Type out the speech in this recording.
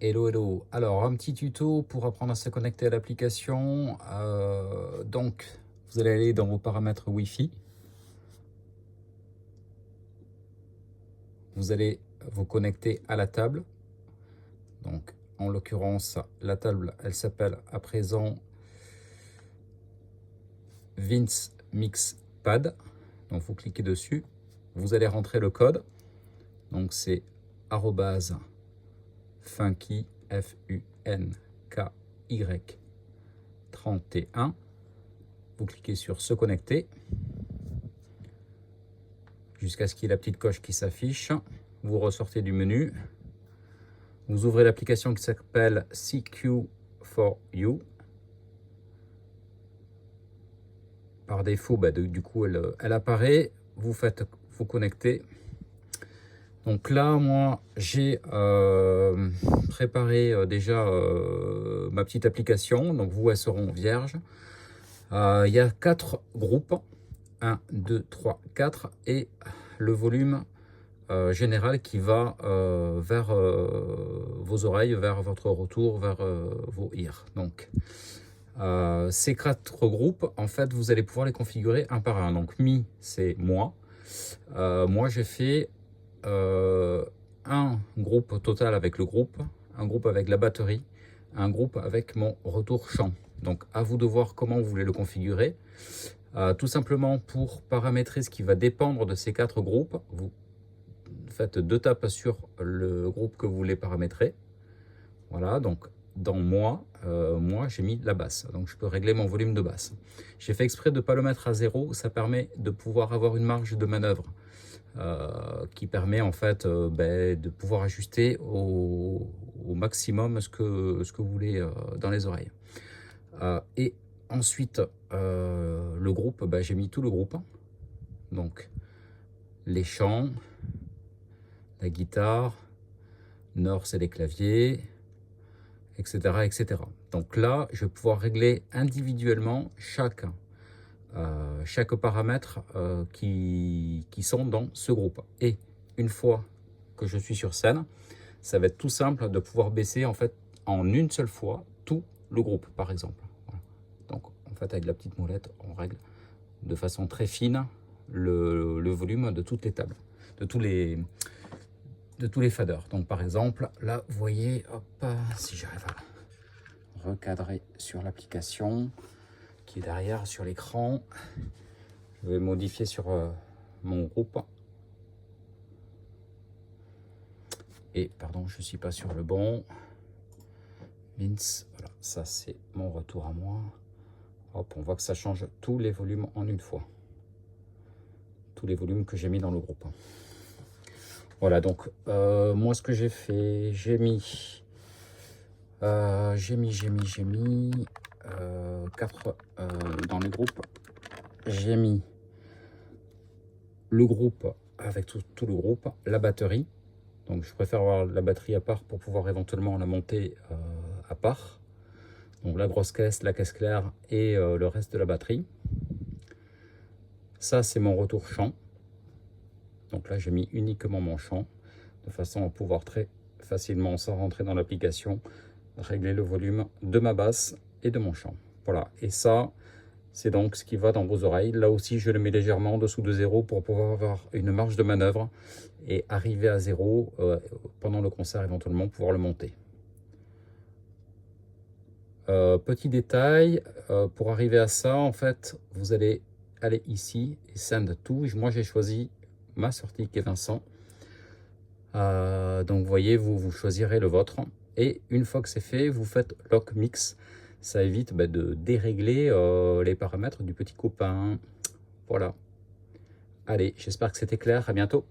Hello, hello. Alors, un petit tuto pour apprendre à se connecter à l'application. Donc, vous allez aller dans vos paramètres Wi-Fi. Vous allez vous connecter à la table. Donc, en l'occurrence, la table, elle s'appelle à présent Vince Mix Pad. Donc, vous cliquez dessus. Vous allez rentrer le code. Donc, c'est @funky, FUNKY 31. Vous cliquez sur se connecter jusqu'à ce qu'il y ait la petite coche qui s'affiche. Vous ressortez du menu. Vous ouvrez l'application qui s'appelle CQ4U. Par défaut, du coup, elle apparaît. Vous faites vous connecter. Donc là, moi, j'ai préparé déjà ma petite application. Donc vous, elles seront vierges. Il y a 4 groupes. 1, 2, 3, 4. Et le volume général qui va vers vos oreilles, vers votre retour, vers vos ears. Donc, ces 4 groupes, en fait, vous allez pouvoir les configurer un par un. Donc, Mi, c'est moi. Moi, j'ai fait un groupe total avec le groupe, un groupe avec la batterie, un groupe avec mon retour chant. Donc, à vous de voir comment vous voulez le configurer. Tout simplement, pour paramétrer ce qui va dépendre de ces 4 groupes, vous faites 2 tapes sur le groupe que vous voulez paramétrer. Voilà, donc dans moi, j'ai mis la basse, donc je peux régler mon volume de basse. J'ai fait exprès de ne pas le mettre à 0, ça permet de pouvoir avoir une marge de manœuvre qui permet en fait de pouvoir ajuster au maximum ce que vous voulez dans les oreilles. Et ensuite, le groupe, j'ai mis tout le groupe, donc les chants, la guitare, Nord c'est les claviers, etc., etc. Donc là, je vais pouvoir régler individuellement chaque paramètre qui sont dans ce groupe. Et une fois que je suis sur scène, ça va être tout simple de pouvoir baisser en fait en une seule fois tout le groupe, par exemple. Voilà. Donc en fait, avec la petite molette, on règle de façon très fine le volume de toutes les tables, de tous les faders. Donc par exemple, là, vous voyez, hop, si j'arrive à recadrer sur l'application qui est derrière sur l'écran, je vais modifier sur mon groupe. Et pardon, je ne suis pas sur le bon. Vince, voilà, ça c'est mon retour à moi. Hop, on voit que ça change tous les volumes en une fois. Tous les volumes que j'ai mis dans le groupe. Voilà, donc moi ce que j'ai fait, j'ai mis 4 dans les groupes. J'ai mis le groupe avec tout le groupe, la batterie. Donc je préfère avoir la batterie à part pour pouvoir éventuellement la monter à part. Donc la grosse caisse, la caisse claire et le reste de la batterie. Ça c'est mon retour chant. Donc là j'ai mis uniquement mon chant, de façon à pouvoir très facilement, sans rentrer dans l'application, régler le volume de ma basse et de mon chant. Voilà, et ça c'est donc ce qui va dans vos oreilles. Là aussi je le mets légèrement en dessous de 0 pour pouvoir avoir une marge de manœuvre et arriver à 0 pendant le concert, éventuellement pouvoir le monter. Petit détail, pour arriver à ça, en fait, vous allez aller ici et Send to. Moi, j'ai choisi ma sortie qui est Vincent. Donc, vous voyez, vous choisirez le vôtre. Et une fois que c'est fait, vous faites Lock Mix. Ça évite de dérégler les paramètres du petit copain. Voilà. Allez, j'espère que c'était clair. À bientôt.